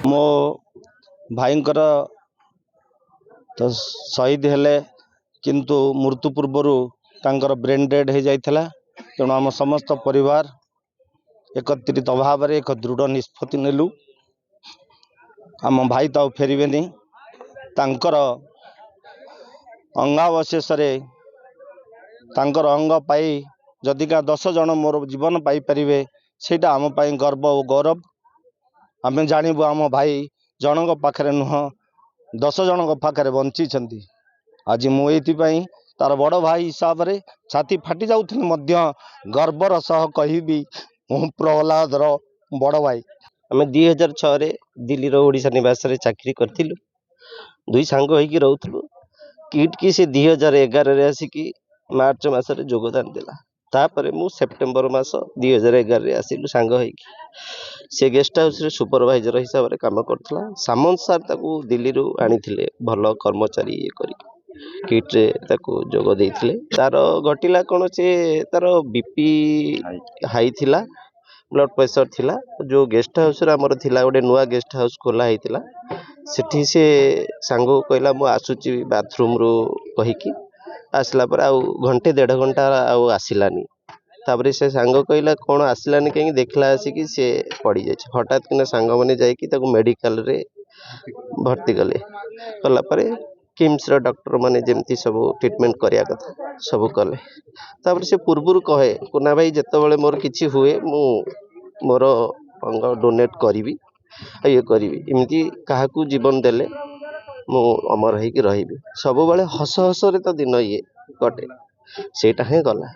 मो भाईंकर तो शहीद हेले किंतु मृत्यु पूर्वर तांकर ब्रेन डेड हो जाइथिला। तेणु आम समस्त परिवार एकत्रित अभाव एक दृढ़ निष्पत्ति नेलु। आम भाई तो फेरबेनी तांकर अंगावशेष तांकर अंग पाई जदिका 10 जन मोर जीवन पाई परिवे सेटा आम पाई गर्व और गौरव। आम जानबू आम भाई जनक पाखरे नुह 10 जनक पाखरे बंची आज मुझे तार बड़ भाई हिसाब से छाती फाटी जाऊे गर्वर सह कहबी मु प्रहलादर बड़ भाई। आम 2006 दिल्ली ओडिशा निवास रे चाकरी करथिलु। दुई सांग होइकी रहउथलु। किट की से 2011 रे आसिकी मार्च मास रे योगदान देला। तापर मु सेप्टेम्बर मास 2011 रे आसिलु सांग होइकी। से गेस्ट हाउस रे सुपरवाइजर हिसाब रे काम करथला। सामंत सर ताकू दिल्ली रो आनिथिले भल कर्मचारी ये करी किट रे ताकू जोग देइथिले। तार घटिला कोन से तार बीपी हाई थिला, ब्लड प्रेशर थिला। जो गेस्ट हाउस रे हमर थिला गोटे नुआ गेस्ट हाउस खोला हेतिला। सेठी से सांगो कहला मु आसुची बाथरूम रो कहिकी आसला पर आउ घंटे 1.5 घंटा आउ आसिलानी। तापर से सांग कहला कौन आसिलानी कहीं देखला आसिकी से पड़ी जाए। हठात किना सांग मैंने जाइकी ताकू मेडिकल रे भर्ती कले कला परे किम्स रो डॉक्टर माने जेमती सब ट्रीटमेंट करिया कथा सब कले। तापर से पूर्वरु कहे कोना भाई जेतेबेले मोर किछि हुए मु मोर अंग डोनेट करिवि ये करिवि इमती काहाकू जीवन देले मु अमर होइकी रहिबि। सब बेले हस हस रे तो दिन ये कटे सेटा हे गला।